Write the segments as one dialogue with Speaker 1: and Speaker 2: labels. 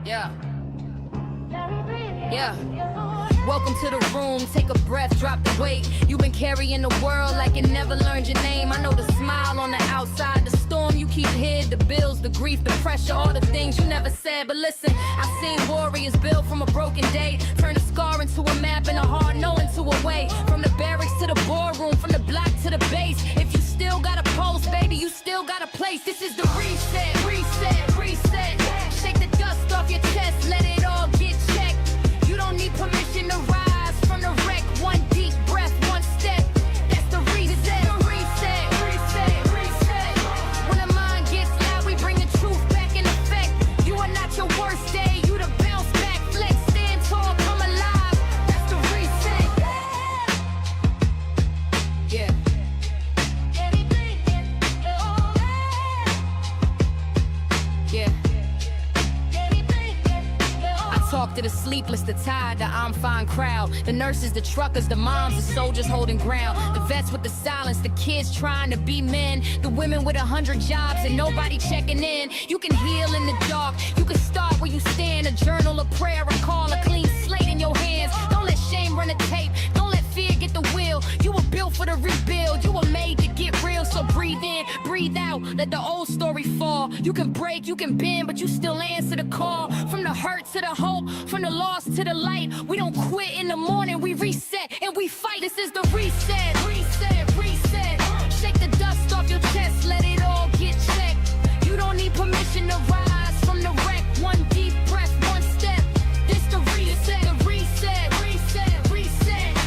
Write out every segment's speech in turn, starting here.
Speaker 1: Yeah. Yeah. Welcome to the room, take a breath, drop the weight. You've been carrying the world like you never learned your name. I know the smile on the outside, the storm you keep hid, the bills, the grief, the pressure, all the things you never said. But listen, I've seen warriors build from a broken day, turn a scar into a map and a hard no into a way. From the barracks to the boardroom, from the block to the base. If you still got a pulse, baby, you still got a place. This is the reset, reset, reset. Shake the dust off your chest, let it all get checked. You don't need permission to rise from the wreck. One deep breath, one step. That's the reset, reset, reset, reset. When the mind gets loud, we bring the truth back in effect. You are not your worst day, you the bounce back flex. Stand tall, come alive. That's the reset. Yeah. Yeah. Talk to the sleepless, the tired, the I'm fine crowd. The nurses, the truckers, the moms, the soldiers holding ground. The vets with the silence, the kids trying to be men. The women with 100 jobs and nobody checking in. You can heal in the dark, you can start where you stand. A journal, a prayer, a call, a clean slate in your hands. Don't let shame run the tape, don't let fear get the wheel. You were built for the rebuild, you were made to get real. So breathe in, breathe out, let the old story fall. You can break, you can bend, but you still answer the call. From the hurt to the hope, from the loss to the light. We don't quit in the morning, we reset and we fight. This is the reset, reset, reset. Shake the dust off your chest, let it all get checked. You don't need permission to rise from the wreck. One deep breath, one step. This the reset, reset, reset, reset.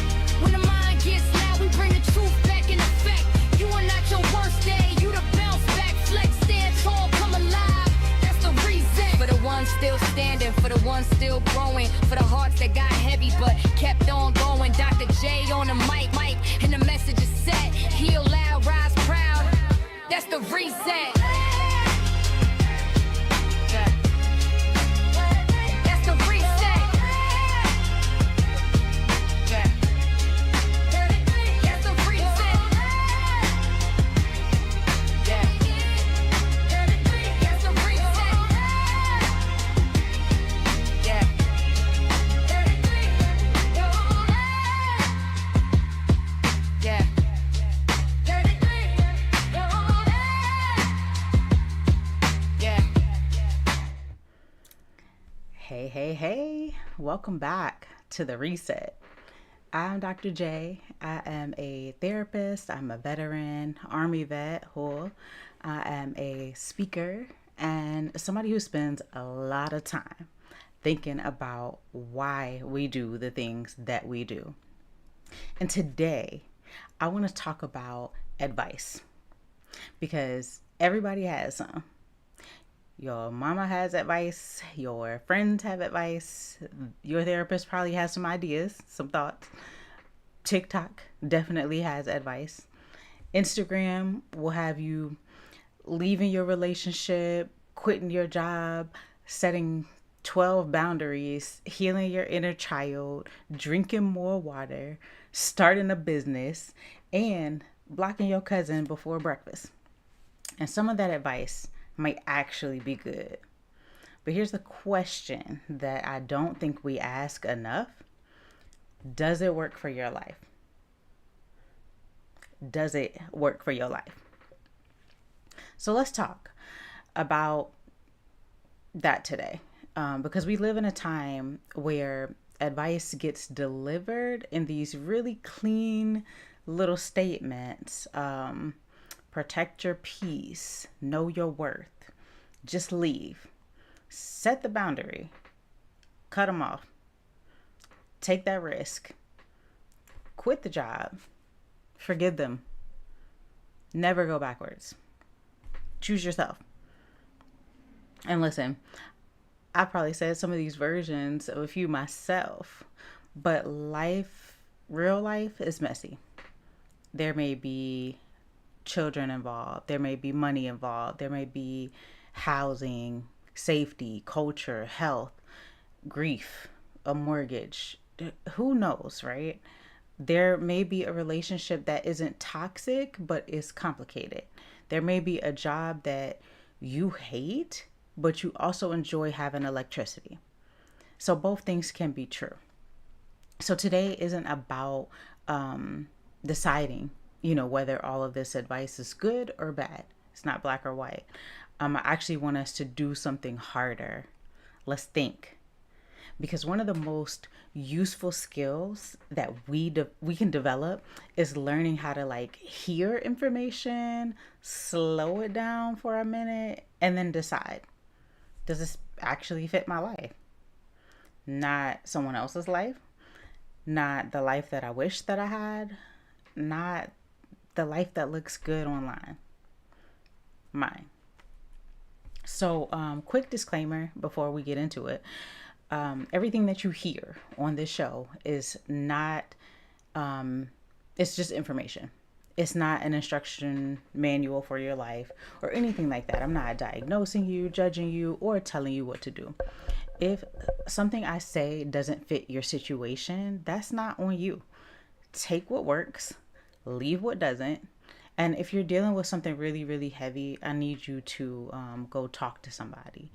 Speaker 1: When the mind gets loud, we bring the truth back in effect. You are not your worst day, you the bounce back flex. Stand tall, come alive. That's the reset. For the ones still standing, for the ones still growing, for the hearts that got heavy but kept on going. Dr. J on the mic, and the message is set. Heal loud, rise proud. That's the reset. That's the reset. That's the reset. That's the reset.
Speaker 2: Hey, welcome back to the Reset. I'm Dr. J. I am a therapist, I'm a veteran, Army vet, I am a speaker, and somebody who spends a lot of time thinking about why we do the things that we do. And today, I want to talk about advice, because everybody has some. Your mama has advice, your friends have advice, your therapist probably has some ideas, some thoughts. TikTok definitely has advice. Instagram will have you leaving your relationship, quitting your job, setting 12 boundaries, healing your inner child, drinking more water, starting a business, and blocking your cousin before breakfast. And some of that advice might actually be good. But here's the question that I don't think we ask enough. Does it work for your life? Does it work for your life? So let's talk about that today. Because we live in a time where advice gets delivered in these really clean little statements. Protect your peace, know your worth, just leave, set the boundary, cut them off, take that risk, quit the job, forgive them, never go backwards, choose yourself. And listen, I probably said some of these versions of a few myself, but real life is messy. There may be children involved, there may be money involved, there may be housing, safety, culture, health, grief, a mortgage, who knows, right? There may be a relationship that isn't toxic but is complicated. There may be a job that you hate but you also enjoy having electricity. So both things can be true. So today isn't about deciding, whether all of this advice is good or bad. It's not black or white. I actually want us to do something harder. Let's think. Because one of the most useful skills that we can develop is learning how to like hear information, slow it down for a minute, and then decide, does this actually fit my life? Not someone else's life, not the life that I wish that I had, not the life that looks good online. Mine. So, quick disclaimer before we get into it. Everything that you hear on this show is not, it's just information. It's not an instruction manual for your life or anything like that. I'm not diagnosing you, judging you, or telling you what to do. If something I say doesn't fit your situation, that's not on you. Take what works, leave what doesn't. And if you're dealing with something really, really heavy, I need you to go talk to somebody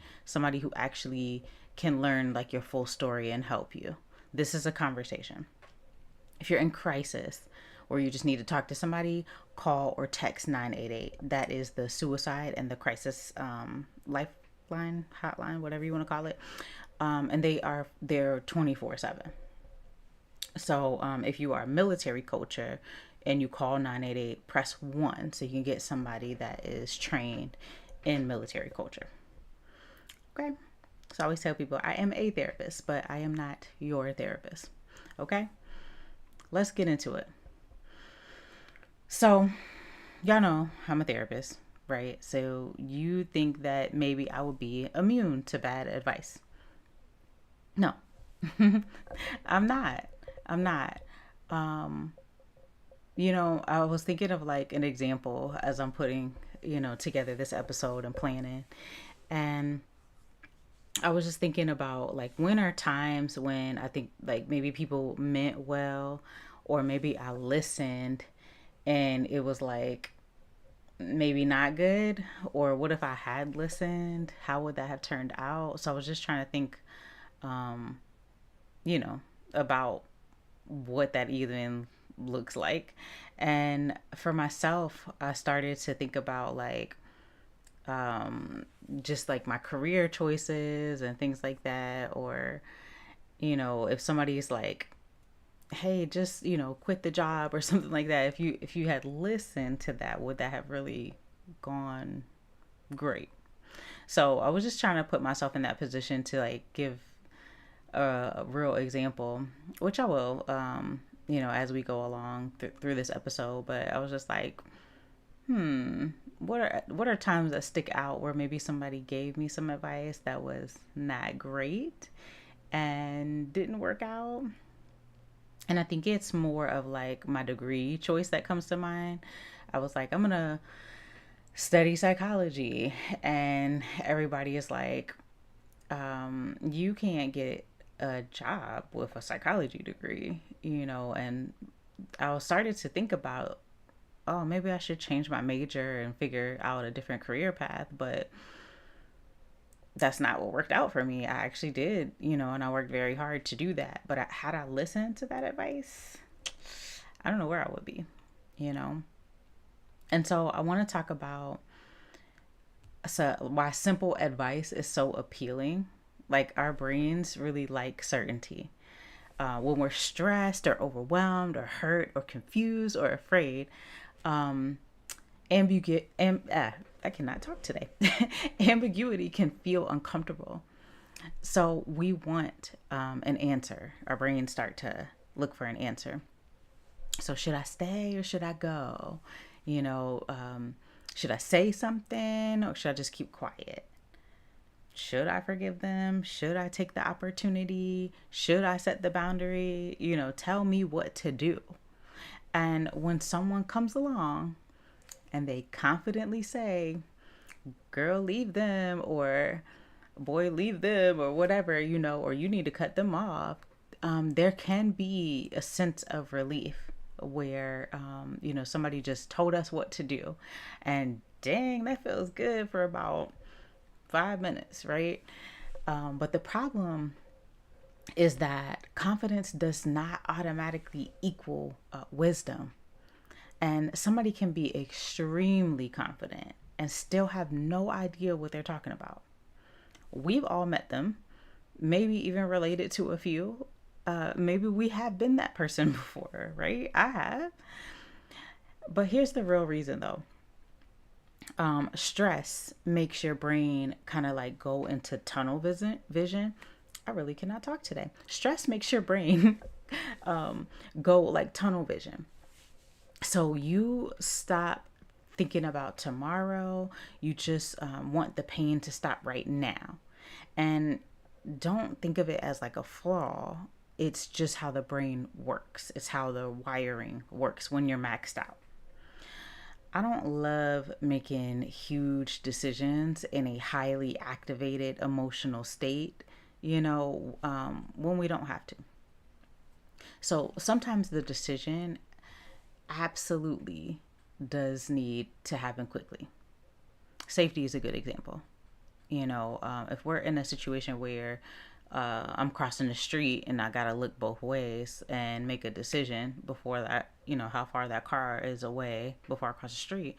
Speaker 2: who actually can learn like your full story and help you. This is a conversation. If you're in crisis or you just need to talk to somebody, call or text 988. That is the suicide and the crisis lifeline, hotline, whatever you want to call it. And they're 24/7. So if you are military culture and you call 988, press 1 so you can get somebody that is trained in military culture. Okay? So I always tell people I am a therapist, but I am not your therapist. Okay? Let's get into it. So y'all know I'm a therapist, right? So you think that maybe I would be immune to bad advice. No, I'm not. I'm not. I was thinking of like an example as I'm putting, together this episode and planning. And I was just thinking about like when are times when I think like maybe people meant well, or maybe I listened and it was like maybe not good, or what if I had listened? How would that have turned out? So I was just trying to think, about what that even looks like. And for myself, I started to think about like just like my career choices and things like that, or if somebody's like, hey, just quit the job or something like that, if you had listened to that, would that have really gone great? So I was just trying to put myself in that position to like give a real example, which I will, as we go along through this episode. But I was just like, what are times that stick out where maybe somebody gave me some advice that was not great and didn't work out? And I think it's more of like my degree choice that comes to mind. I was like, I'm gonna study psychology, and everybody is like, you can't get a job with a psychology degree, and I started to think about, oh, maybe I should change my major and figure out a different career path. But that's not what worked out for me. I actually did, and I worked very hard to do that. But had I listened to that advice, I don't know where I would be, And so I want to talk about why simple advice is so appealing. Like our brains really like certainty. When we're stressed or overwhelmed or hurt or confused or afraid, I cannot talk today. Ambiguity can feel uncomfortable. So we want an answer. Our brains start to look for an answer. So should I stay or should I go? Should I say something or should I just keep quiet? Should I forgive them? Should I take the opportunity? Should I set the boundary? Tell me what to do. And when someone comes along and they confidently say, girl, leave them, or boy, leave them, or whatever, or you need to cut them off, there can be a sense of relief where, somebody just told us what to do. And dang, that feels good for about 5 minutes, right? But the problem is that confidence does not automatically equal wisdom. And somebody can be extremely confident and still have no idea what they're talking about. We've all met them, maybe even related to a few. Maybe we have been that person before, right? I have. But here's the real reason though. Stress makes your brain kind of like go into tunnel vision. I really cannot talk today. Stress makes your brain go like tunnel vision. So you stop thinking about tomorrow. You just want the pain to stop right now. And don't think of it as like a flaw. It's just how the brain works. It's how the wiring works when you're maxed out. I don't love making huge decisions in a highly activated emotional state, when we don't have to. So sometimes the decision absolutely does need to happen quickly. Safety is a good example. If we're in a situation where I'm crossing the street and I gotta look both ways and make a decision before that, how far that car is away before I cross the street,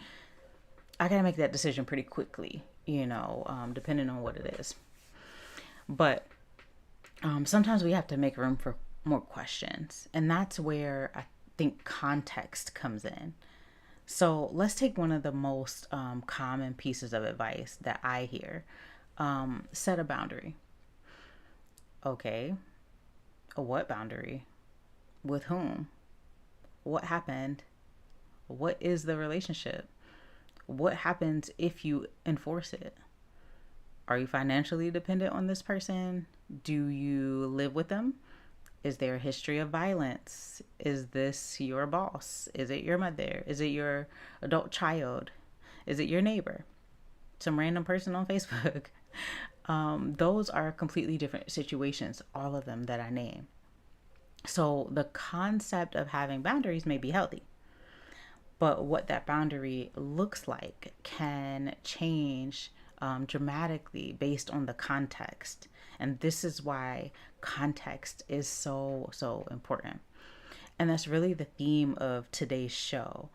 Speaker 2: I gotta make that decision pretty quickly, depending on what it is. But sometimes we have to make room for more questions. And that's where I think context comes in. So let's take one of the most common pieces of advice that I hear. Set a boundary. Okay, what boundary? With whom? What happened? What is the relationship? What happens if you enforce it? Are you financially dependent on this person? Do you live with them? Is there a history of violence? Is this your boss? Is it your mother? Is it your adult child? Is it your neighbor? Some random person on Facebook? Those are completely different situations, all of them that I name. So the concept of having boundaries may be healthy, but what that boundary looks like can change dramatically based on the context. And this is why context is so, so important. And that's really the theme of today's show.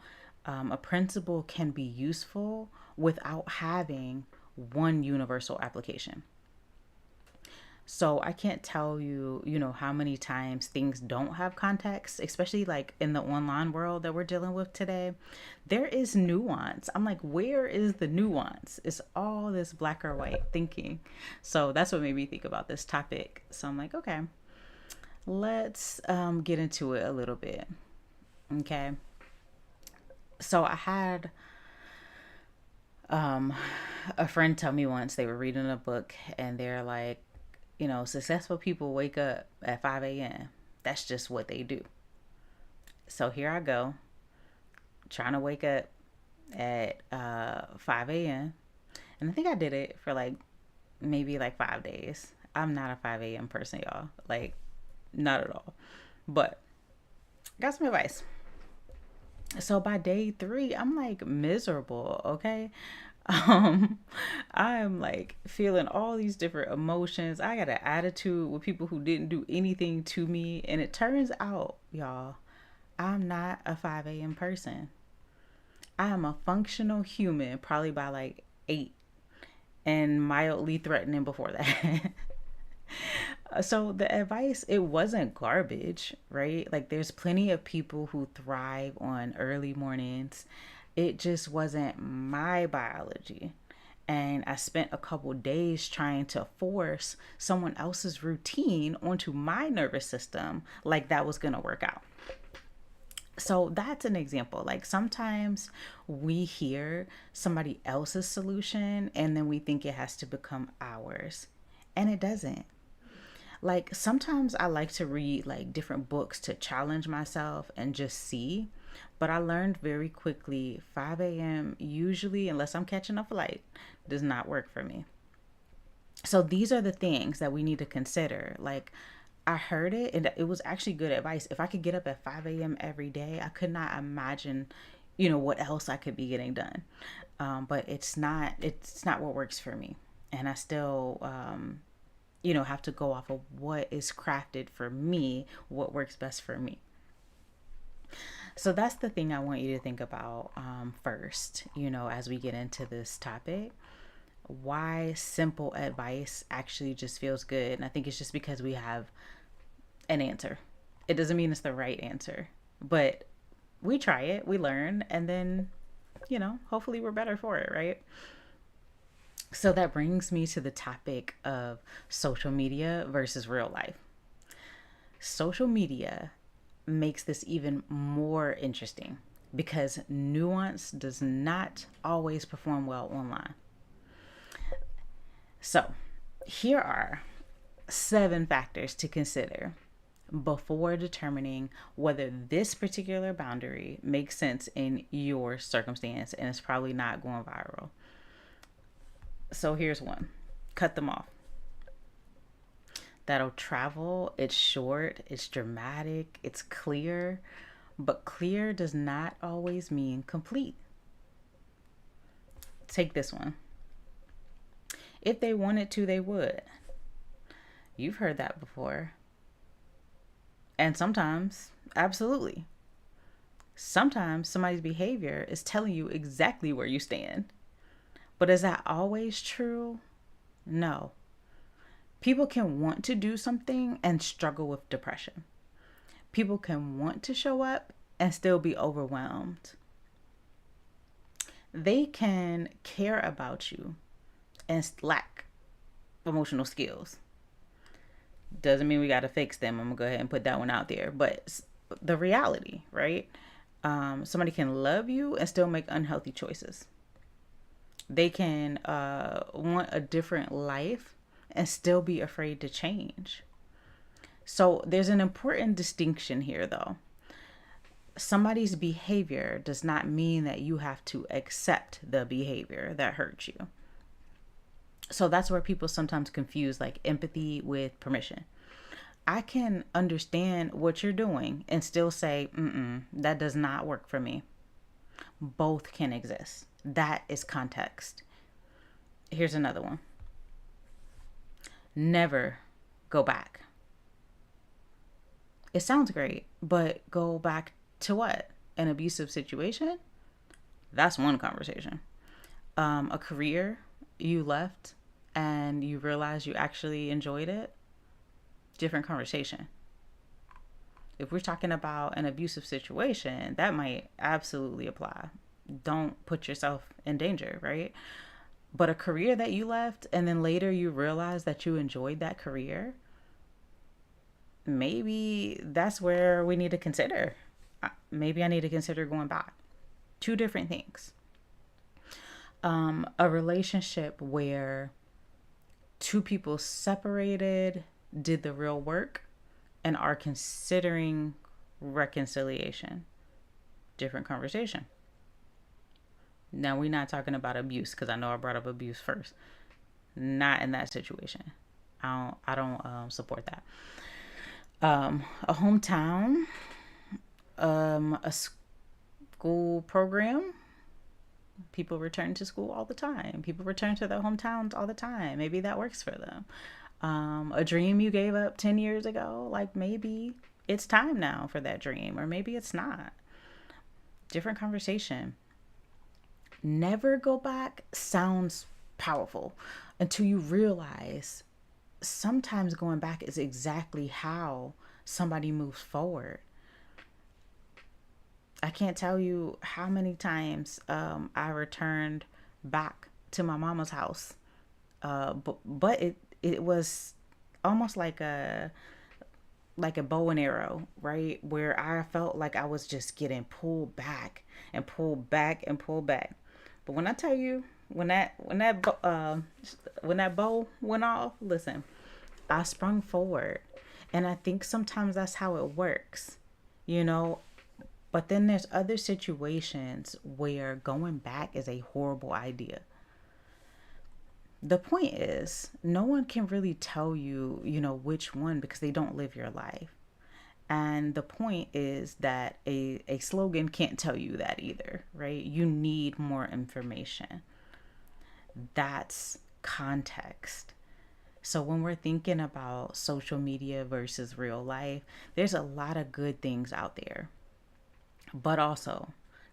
Speaker 2: A principle can be useful without having one universal application. So I can't tell you, how many times things don't have context, especially like in the online world that we're dealing with today. There is nuance. I'm like, where is the nuance? It's all this black or white thinking. So that's what made me think about this topic. So I'm like, okay, let's get into it a little bit. Okay. So I had a friend tell me once they were reading a book and they're like, successful people wake up at 5 a.m. That's just what they do. So here I go, trying to wake up at 5 a.m. And I think I did it for maybe 5 days. I'm not a 5 a.m. person, y'all. Not at all. But got some advice. So by day 3, I'm miserable, okay? I'm feeling all these different emotions. I got an attitude with people who didn't do anything to me. And it turns out, y'all, I'm not a 5 a.m. person. I am a functional human, probably by 8, and mildly threatening before that. So the advice, it wasn't garbage, right? There's plenty of people who thrive on early mornings. It just wasn't my biology. And I spent a couple days trying to force someone else's routine onto my nervous system like that was going to work out. So that's an example. Sometimes we hear somebody else's solution and then we think it has to become ours. And it doesn't. Sometimes I like to read different books to challenge myself and just see. But I learned very quickly 5 a.m. usually, unless I'm catching a flight, does not work for me. So these are the things that we need to consider. I heard it and it was actually good advice. If I could get up at 5 a.m. every day, I could not imagine, what else I could be getting done. But it's not what works for me. And I still, have to go off of what is crafted for me, what works best for me. So that's the thing I want you to think about first, as we get into this topic. Why simple advice actually just feels good. And I think it's just because we have an answer. It doesn't mean it's the right answer, but we try it, we learn, and then, hopefully we're better for it, right? So that brings me to the topic of social media versus real life. Social media makes this even more interesting because nuance does not always perform well online. So, here are 7 factors to consider before determining whether this particular boundary makes sense in your circumstance and it's probably not going viral. So here's one. Cut them off. That'll travel. It's short. It's dramatic. It's clear. But clear does not always mean complete. Take this one. If they wanted to, they would. You've heard that before. And sometimes, absolutely. Sometimes somebody's behavior is telling you exactly where you stand. But is that always true? No. People can want to do something and struggle with depression. People can want to show up and still be overwhelmed. They can care about you and lack emotional skills. Doesn't mean we got to fix them. I'm going to go ahead and put that one out there. But the reality, right? Somebody can love you and still make unhealthy choices. They can want a different life and still be afraid to change. So there's an important distinction here, though. Somebody's behavior does not mean that you have to accept the behavior that hurts you. So that's where people sometimes confuse like empathy with permission. I can understand what you're doing and still say, that does not work for me. Both can exist. That is context. Here's another one. Never go back. It sounds great, but go back to what? An abusive situation? That's one conversation. A career you left and you realize you actually enjoyed it? Different conversation. If we're talking about an abusive situation, that might absolutely apply. Don't put yourself in danger, right? But a career that you left and then later you realize that you enjoyed that career, maybe that's where we need to consider. Maybe I need to consider going back. 2 different things. A relationship where 2 people separated, did the real work, and are considering reconciliation. Different conversation. Now, we're not talking about abuse because I know I brought up abuse first. Not in that situation. I don't support that. A hometown, a school program. People return to school all the time. People return to their hometowns all the time. Maybe that works for them. A dream you gave up 10 years ago, like maybe it's time now for that dream, or maybe it's not. Different conversation. Never go back sounds powerful until you realize sometimes going back is exactly how somebody moves forward. I can't tell you how many times I returned back to my mama's house, but it was almost like a bow and arrow, right? Where I felt like I was just getting pulled back and pulled back and pulled back. But when I tell you, when that bow went off, listen, I sprung forward, and I think sometimes that's how it works, But then there's other situations where going back is a horrible idea. The point is, no one can really tell you, which one because they don't live your life. And the point is that a slogan can't tell you that either, right? You need more information. That's context. So when we're thinking about social media versus real life, there's a lot of good things out there. But also,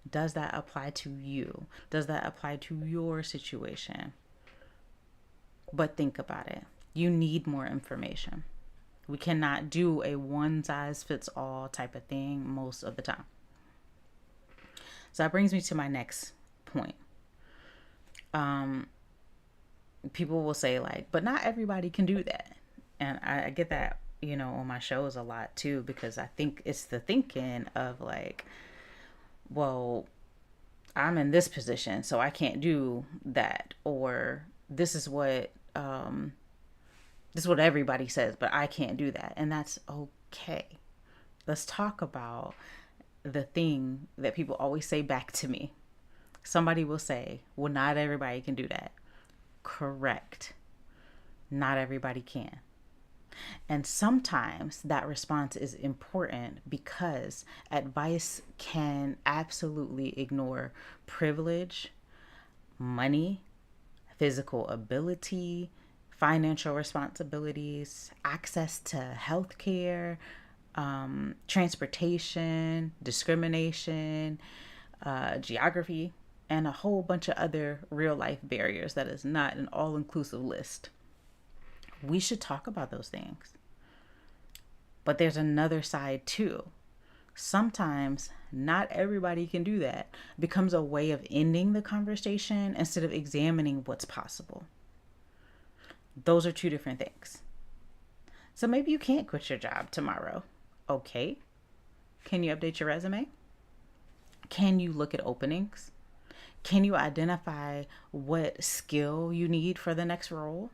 Speaker 2: does that apply to you? Does that apply to your situation? But think about it. You need more information. We cannot do a one size fits all type of thing most of the time. So that brings me to my next point. People will say like, but not everybody can do that. And I get that, on my shows a lot too, because I think it's the thinking of like, well, I'm in this position, so I can't do that. Or this is what everybody says, but I can't do that. And that's okay. Let's talk about the thing that people always say back to me. Somebody will say, well, not everybody can do that. Correct. Not everybody can. And sometimes that response is important because advice can absolutely ignore privilege, money, physical ability, financial responsibilities, access to health care, transportation, discrimination, geography, and a whole bunch of other real life barriers that is not an all-inclusive list. We should talk about those things. But there's another side too. Sometimes not everybody can do that. It becomes a way of ending the conversation instead of examining what's possible. Those are two different things. So maybe you can't quit your job tomorrow. Okay. Can you update your resume? Can you look at openings? Can you identify what skill you need for the next role?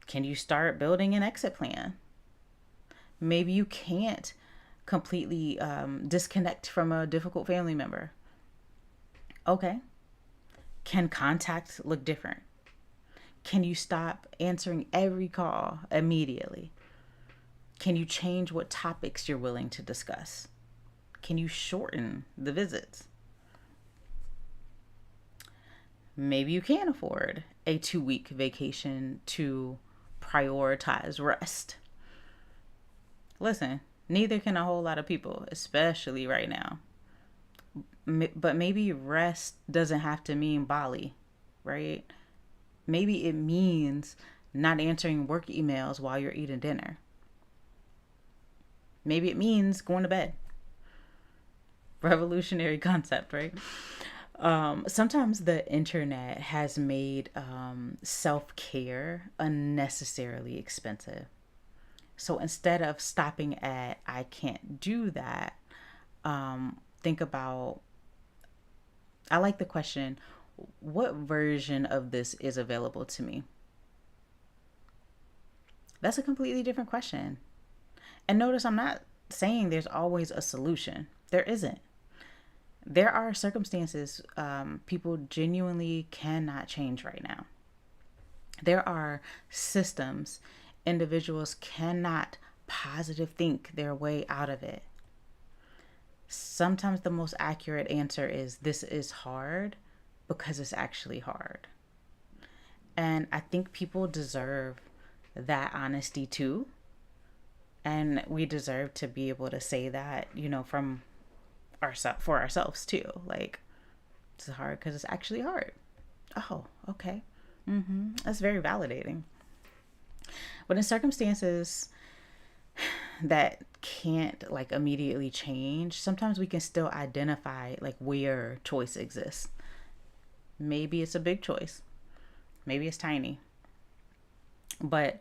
Speaker 2: Can you start building an exit plan? Maybe you can't completely disconnect from a difficult family member. Okay. Can contact look different? Can you stop answering every call immediately? Can you change what topics you're willing to discuss? Can you shorten the visits? Maybe you can't afford a 2-week vacation to prioritize rest. Listen, neither can a whole lot of people, especially right now. But maybe rest doesn't have to mean Bali, right? Maybe it means not answering work emails while you're eating dinner. Maybe it means going to bed. Revolutionary concept, right? Sometimes the internet has made self-care unnecessarily expensive. So instead of stopping at, I can't do that, think about, I like the question, what version of this is available to me? That's a completely different question. And notice I'm not saying there's always a solution. There isn't. There are circumstances people genuinely cannot change right now. There are systems individuals cannot positive think their way out of it. Sometimes the most accurate answer is this is hard because it's actually hard. And I think people deserve that honesty too. And we deserve to be able to say that, from for ourselves too. Like, this is hard because it's actually hard. Oh, okay. That's very validating. But in circumstances that can't like immediately change, sometimes we can still identify like where choice exists. Maybe it's a big choice. Maybe it's tiny. But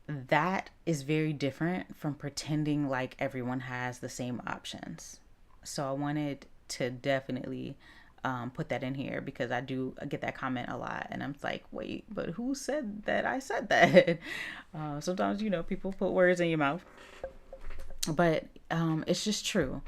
Speaker 2: that is very different from pretending like everyone has the same options. So I wanted to definitely put that in here because I do get that comment a lot and I'm like, wait, but who said that I said that? Sometimes, people put words in your mouth, but it's just true.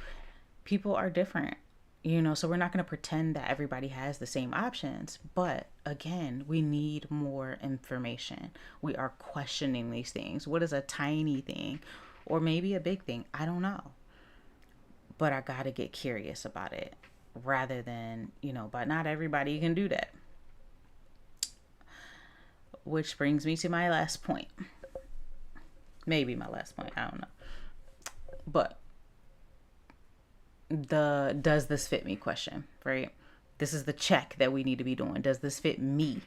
Speaker 2: People are different, so we're not going to pretend that everybody has the same options. But again, we need more information. We are questioning these things. What is a tiny thing or maybe a big thing? I don't know. But I got to get curious about it rather than, but not everybody can do that. which brings me to my last point. Maybe my last point. I don't know. But the does this fit me question, right? This is the check that we need to be doing. Does this fit me?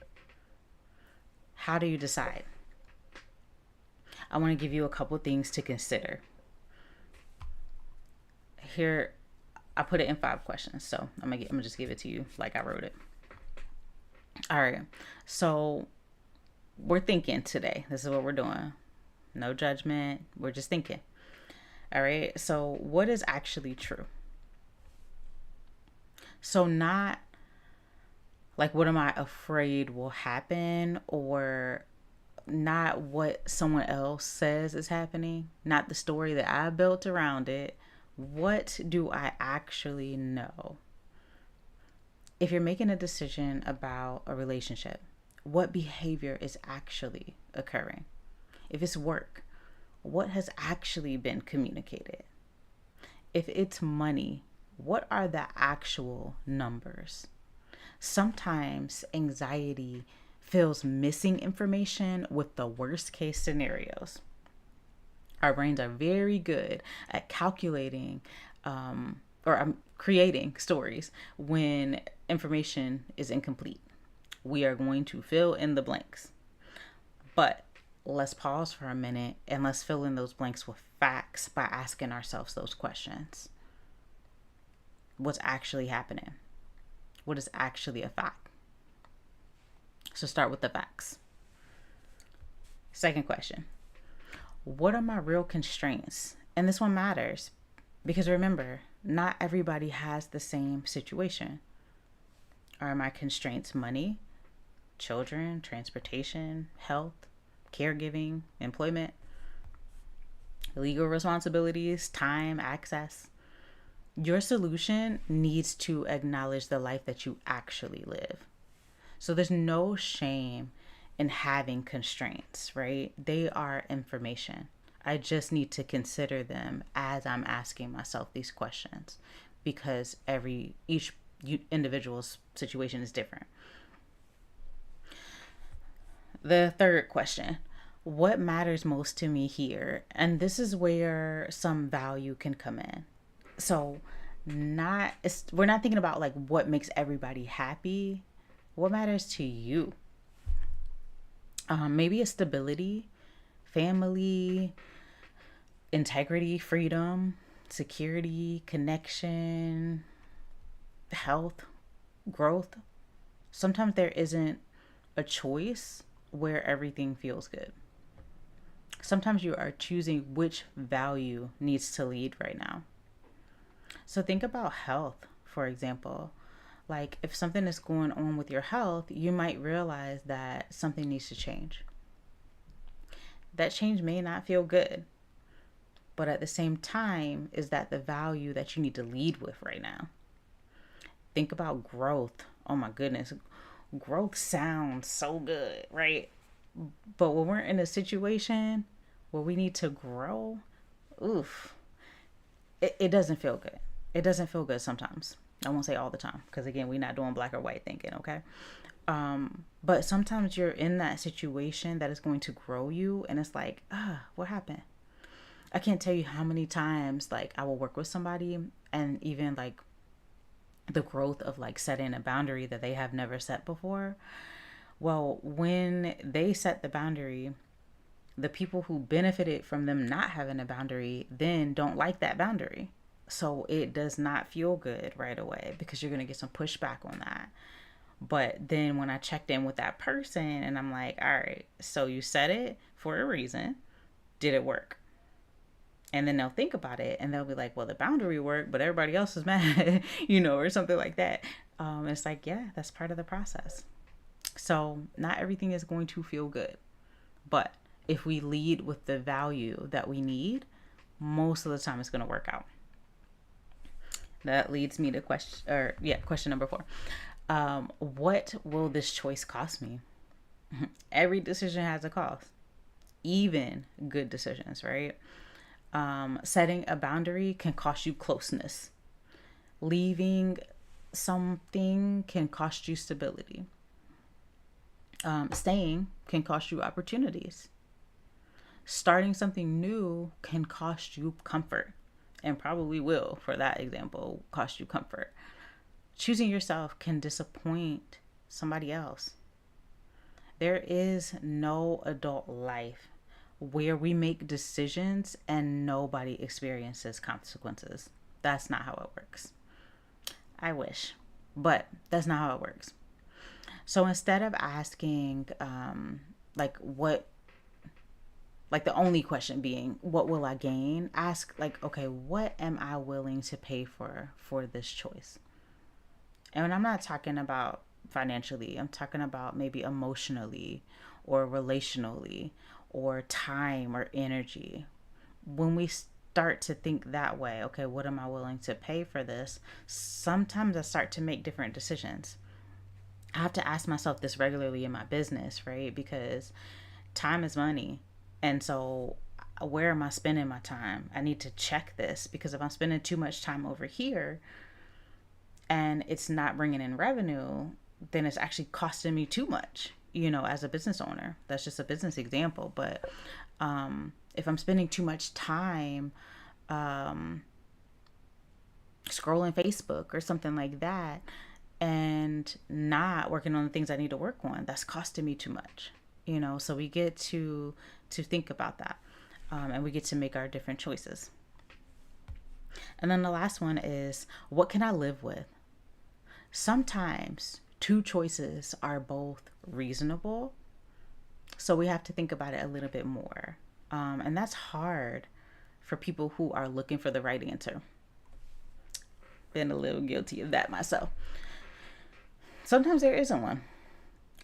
Speaker 2: How do you decide? I want to give you a couple things to consider. Here, I put it in 5 questions. So I'm gonna just give it to you like I wrote it. All right. So we're thinking today. This is what we're doing. No judgment. We're just thinking. All right. So what is actually true? So not like, what am I afraid will happen, or not what someone else says is happening, not the story that I built around it. What do I actually know? If you're making a decision about a relationship, what behavior is actually occurring? If it's work, what has actually been communicated? If it's money, what are the actual numbers? Sometimes anxiety fills missing information with the worst case scenarios. Our brains are very good at calculating creating stories when information is incomplete. We are going to fill in the blanks. But let's pause for a minute and let's fill in those blanks with facts by asking ourselves those questions. What's actually happening? What is actually a fact? So start with the facts. Second question. What are my real constraints? And this one matters because remember, not everybody has the same situation. Are my constraints money, children, transportation, health, caregiving, employment, legal responsibilities, time, access? Your solution needs to acknowledge the life that you actually live. So there's no shame in having constraints, right? They are information. I just need to consider them as I'm asking myself these questions, because each individual's situation is different. The third question, what matters most to me here? And this is where some value can come in. So we're not thinking about like what makes everybody happy. What matters to you? Maybe it's stability, family, integrity, freedom, security, connection, health, growth. Sometimes there isn't a choice where everything feels good. Sometimes you are choosing which value needs to lead right now. So think about health, for example. Like if something is going on with your health, you might realize that something needs to change. That change may not feel good, but at the same time, is that the value that you need to lead with right now? Think about growth. Oh my goodness. Growth sounds so good, right? But when we're in a situation where we need to grow, it doesn't feel good. It doesn't feel good sometimes. I won't say all the time, because again, we're not doing black or white thinking, okay? But sometimes you're in that situation that is going to grow you, and it's like, what happened? I can't tell you how many times like I will work with somebody, and even like the growth of like setting a boundary that they have never set before. Well, when they set the boundary, the people who benefited from them not having a boundary then don't like that boundary. So it does not feel good right away, because you're going to get some pushback on that. But then when I checked in with that person and I'm like, all right, so you said it for a reason. Did it work? And then they'll think about it and they'll be like, well, the boundary worked, but everybody else is mad, or something like that. It's like, yeah, that's part of the process. So not everything is going to feel good. But if we lead with the value that we need, most of the time it's going to work out. That leads me to question number 4. What will this choice cost me? Every decision has a cost, even good decisions, right? Setting a boundary can cost you closeness. Leaving something can cost you stability. Staying can cost you opportunities. Starting something new can cost you comfort, and probably will, for that example, cost you comfort. Choosing yourself can disappoint somebody else. There is no adult life where we make decisions and nobody experiences consequences. That's not how it works. I wish, but that's not how it works. So instead of asking, what, like the only question being, what will I gain? Ask, like, okay, what am I willing to pay for this choice? And I'm not talking about financially, I'm talking about maybe emotionally or relationally or time or energy. When we start to think that way, okay, what am I willing to pay for this? Sometimes I start to make different decisions. I have to ask myself this regularly in my business, right? Because time is money. And so, where am I spending my time? I need to check this, because if I'm spending too much time over here and it's not bringing in revenue, then it's actually costing me too much, as a business owner. That's just a business example. But if I'm spending too much time scrolling Facebook or something like that and not working on the things I need to work on, that's costing me too much. So we get to think about that, and we get to make our different choices. And then the last one is, what can I live with? Sometimes two choices are both reasonable, so we have to think about it a little bit more, and that's hard for people who are looking for the right answer. Been a little guilty of that myself. Sometimes there isn't one.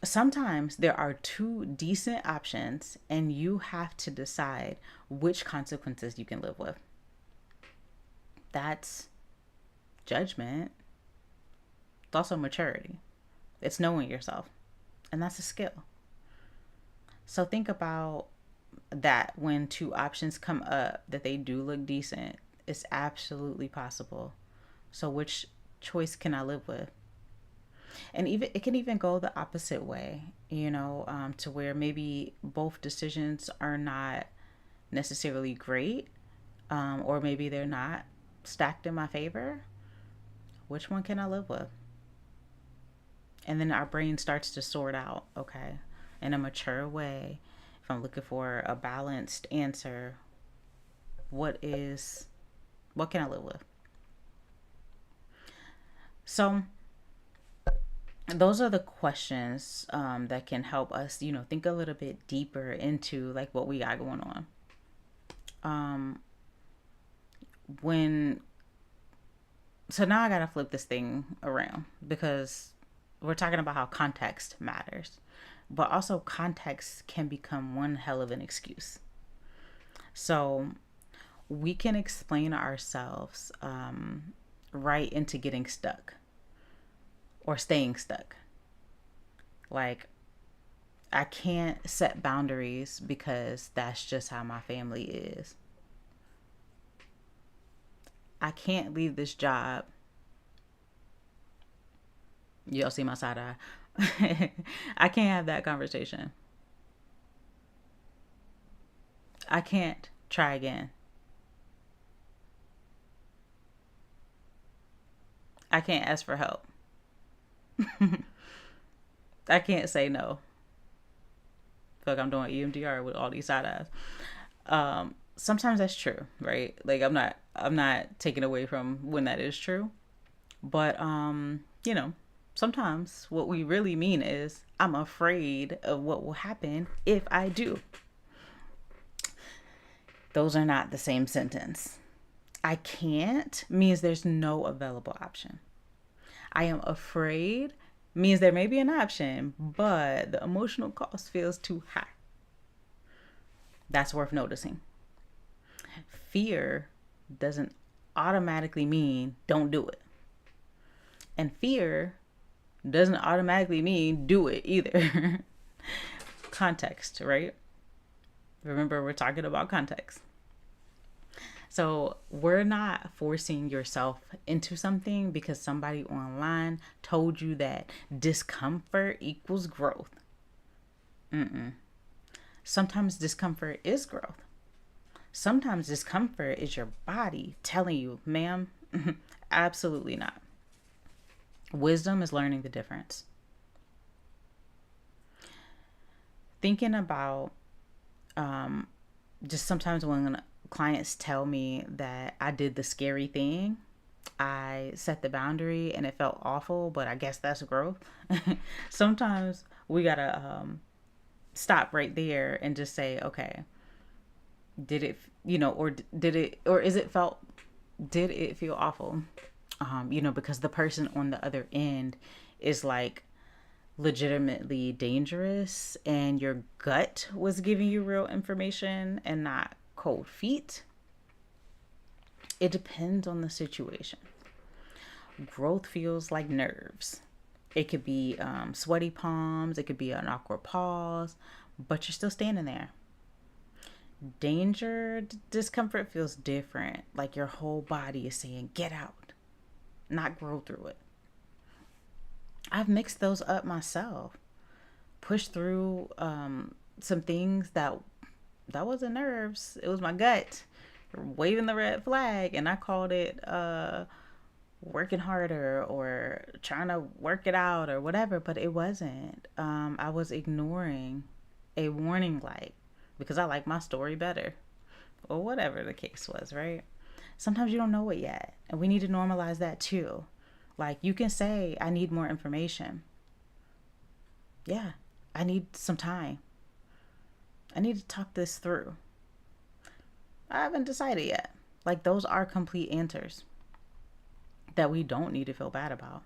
Speaker 2: Sometimes there are two decent options, and you have to decide which consequences you can live with. That's judgment. It's also maturity. It's knowing yourself, and that's a skill. So think about that. When two options come up that they do look decent, it's absolutely possible. So which choice can I live with? And even it can even go the opposite way, to where maybe both decisions are not necessarily great, or maybe they're not stacked in my favor. Which one can I live with? And then our brain starts to sort out, okay, in a mature way. If I'm looking for a balanced answer, what can I live with? So those are the questions that can help us, think a little bit deeper into like what we got going on. So now I gotta flip this thing around, because we're talking about how context matters, but also context can become one hell of an excuse. So we can explain ourselves right into getting stuck or staying stuck. Like, I can't set boundaries because that's just how my family is. I can't leave this job. Y'all see my side eye. I can't have that conversation. I can't try again. I can't ask for help. I can't say no. I feel like I'm doing EMDR with all these side eyes. Sometimes that's true, right? Like I'm not taking away from when that is true. But sometimes what we really mean is, I'm afraid of what will happen if I do. Those are not the same sentence. I can't means there's no available option. I am afraid means there may be an option, but the emotional cost feels too high. That's worth noticing. Fear doesn't automatically mean don't do it. And fear doesn't automatically mean do it either. Context, right? Remember, we're talking about context. So we're not forcing yourself into something because somebody online told you that discomfort equals growth. Sometimes discomfort is growth. Sometimes discomfort is your body telling you, ma'am, absolutely not. Wisdom is learning the difference. Thinking about just sometimes when clients tell me that I did the scary thing, I set the boundary and it felt awful, but I guess that's growth. Sometimes we gotta stop right there and just say, okay, did it, or did it, or is it felt, did it feel awful? Because the person on the other end is like legitimately dangerous and your gut was giving you real information and not cold feet. It depends on the situation. Growth feels like nerves. It could be sweaty palms, it could be an awkward pause, but you're still standing there. Danger, discomfort feels different. Like your whole body is saying, get out, not grow through it. I've mixed those up myself. Pushed through some things that wasn't nerves. It was my gut waving the red flag, and I called it working harder or trying to work it out or whatever, but it wasn't. I was ignoring a warning light because I like my story better, or whatever the case was, right? Sometimes you don't know it yet, and we need to normalize that too. Like, you can say, I need more information. Yeah, I need some time. I need to talk this through. I haven't decided yet. Like, those are complete answers that we don't need to feel bad about.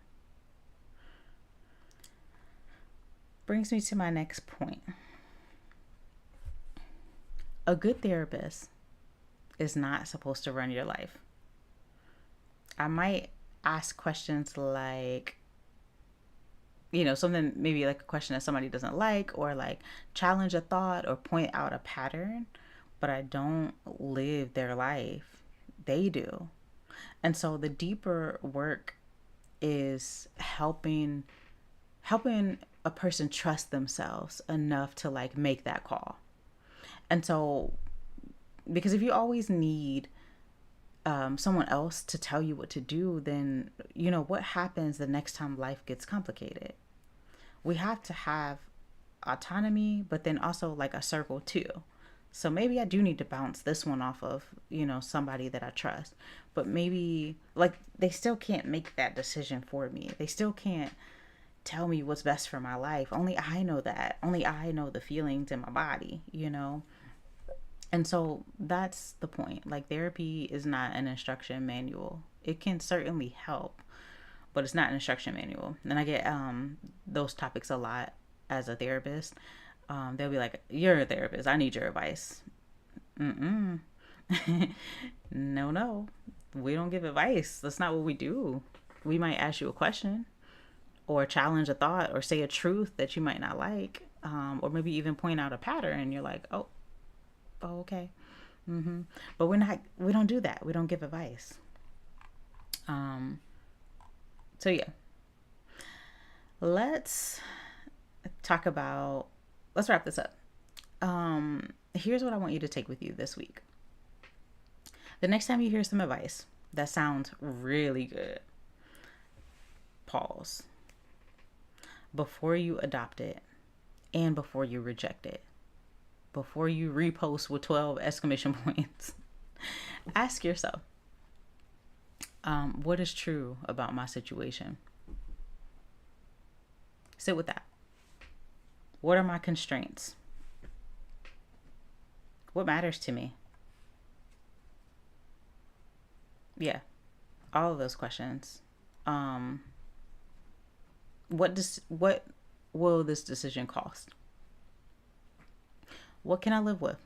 Speaker 2: Brings me to my next point. A good therapist is not supposed to run your life. I might ask questions like, something maybe like a question that somebody doesn't like, or like challenge a thought or point out a pattern, but I don't live their life. They do. And so the deeper work is helping a person trust themselves enough to like make that call. And so, because if you always need someone else to tell you what to do, then what happens the next time life gets complicated? We have to have autonomy, but then also like a circle too. So maybe I do need to bounce this one off of, somebody that I trust. But maybe like they still can't make that decision for me. They still can't tell me what's best for my life. Only I know that. Only I know the feelings in my body, And so that's the point. Like, therapy is not an instruction manual. It can certainly help, but it's not an instruction manual. And I get those topics a lot as a therapist. They'll be like, you're a therapist, I need your advice. No, we don't give advice. That's not what we do. We might ask you a question or challenge a thought or say a truth that you might not like, or maybe even point out a pattern and you're like, oh, okay. But we don't do that. We don't give advice. So yeah, let's wrap this up. Here's what I want you to take with you this week. The next time you hear some advice that sounds really good, pause before you adopt it and before you reject it. Before you repost with 12 exclamation points, ask yourself, what is true about my situation? Sit with that. What are my constraints? What matters to me? Yeah, all of those questions. What will this decision cost? What can I live with?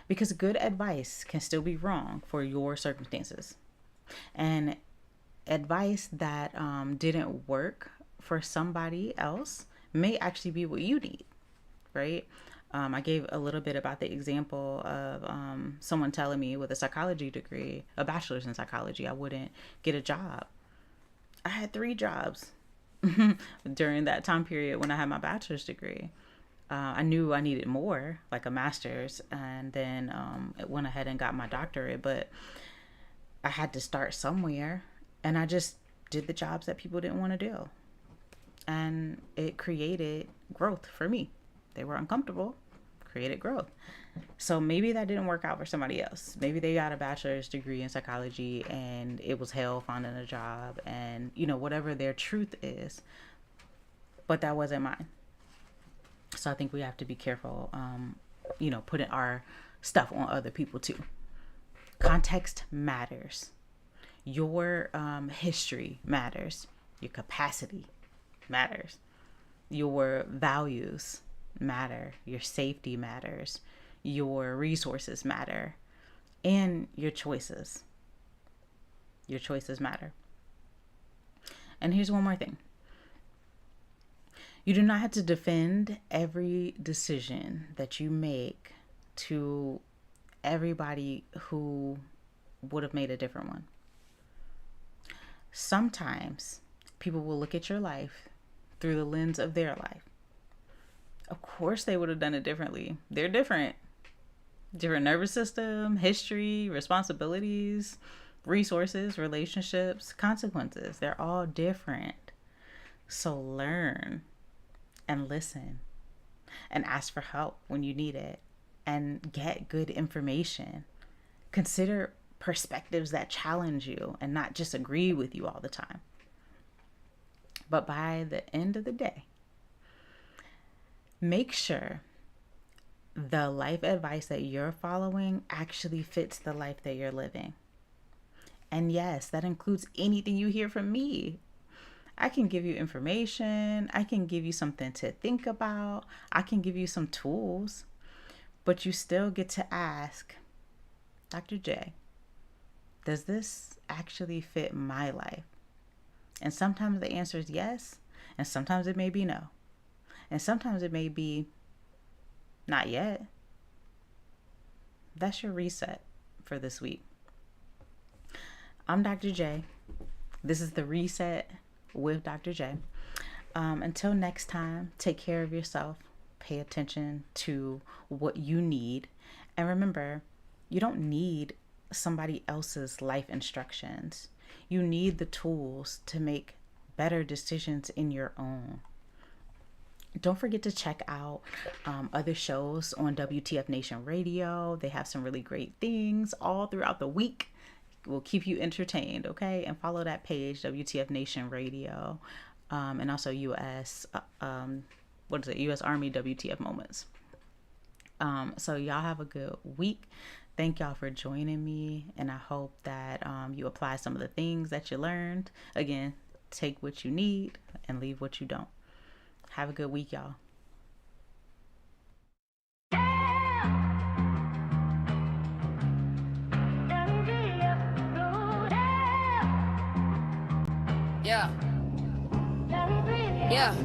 Speaker 2: Because good advice can still be wrong for your circumstances. And advice that didn't work for somebody else may actually be what you need, right? I gave a little bit about the example of someone telling me with a psychology degree, a bachelor's in psychology, I wouldn't get a job. I had 3 jobs. during that time period when I had my bachelor's degree. I knew I needed more, like a master's, and then went ahead and got my doctorate, but I had to start somewhere, and I just did the jobs that people didn't want to do. And it created growth for me. They were uncomfortable, created growth. So maybe that didn't work out for somebody else. Maybe they got a bachelor's degree in psychology and it was hell finding a job, and whatever their truth is, but that wasn't mine. So I think we have to be careful, putting our stuff on other people too. Context matters. Your history matters. Your capacity matters. Your values matter. Your safety matters. Your resources matter. And your choices. Your choices matter. And here's one more thing. You do not have to defend every decision that you make to everybody who would have made a different one. Sometimes people will look at your life through the lens of their life. Of course they would have done it differently. They're different. Different nervous system, history, responsibilities, resources, relationships, consequences. They're all different. So learn and listen and ask for help when you need it and get good information. Consider perspectives that challenge you and not just agree with you all the time. But by the end of the day, make sure the life advice that you're following actually fits the life that you're living. And yes, that includes anything you hear from me. I can give you information. I can give you something to think about. I can give you some tools. But you still get to ask, Dr. J, does this actually fit my life? And sometimes the answer is yes. And sometimes it may be no. And sometimes it may be not yet. That's your reset for this week. I'm Dr. J. This is the Reset with Dr. J. Until next time, take care of yourself. Pay attention to what you need. And remember, you don't need somebody else's life instructions. You need the tools to make better decisions in your own. Don't forget to check out other shows on W.T.F Nation Radio. They have some really great things all throughout the week. Will keep you entertained, okay? And follow that page, W.T.F Nation Radio, and also U.S. U.S. Army WTF Moments. So y'all have a good week. Thank y'all for joining me, and I hope that you apply some of the things that you learned. Again, take what you need and leave what you don't. Have a good week, y'all.
Speaker 1: Yeah.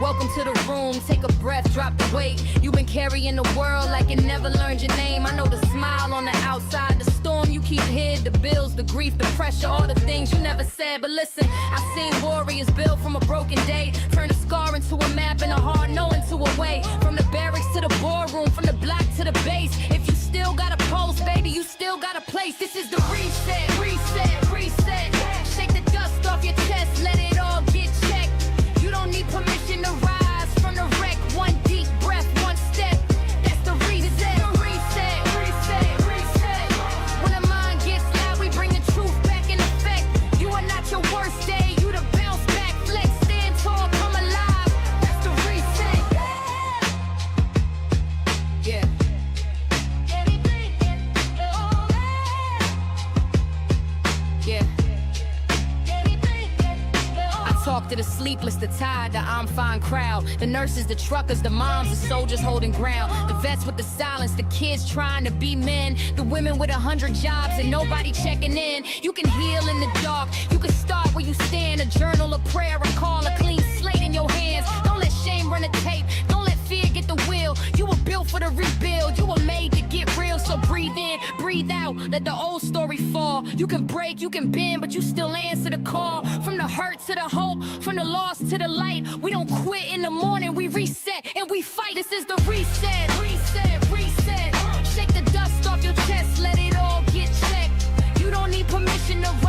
Speaker 1: Welcome to the room, take a breath, drop the weight. You've been carrying the world like it never learned your name. I know the smile on the outside, the storm you keep hid, the bills, the grief, the pressure, all the things you never said. But listen, I've seen warriors build from a broken day, turn a scar into a map and a hard no into a way. From the barracks to the boardroom, from the block to the base. If you still got a pulse, baby, you still got a place. This is the reset, reset, reset. Shake the dust off your chest, let it all get checked. You don't need permission to rise from the wreck. One deep breath, one step. That's the reset. Reset, reset, reset. When the mind gets loud, we bring the truth back in effect. You are not your worst day. You the bounce back, flex, stand tall, come alive. That's the reset. Yeah. Yeah. Talk to the sleepless, the tired, the I'm fine crowd. The nurses, the truckers, the moms, the soldiers holding ground. The vets with the silence, the kids trying to be men. The women with 100 jobs and nobody checking in. You can heal in the dark, you can start where you stand. A journal, a prayer, a call, a clean slate in your hands. Don't let shame run the tape, don't let fear get the wheel. You were built for the rebuild, you were made to get real. So breathe in, breathe out, let the old story fall. fall. You can break, you can bend, but you still answer the call. From the hurt to the hope, from the loss to the light. We don't quit in the morning, we reset and we fight. This is the reset, reset, reset. Shake the dust off your chest, let it all get checked. You don't need permission to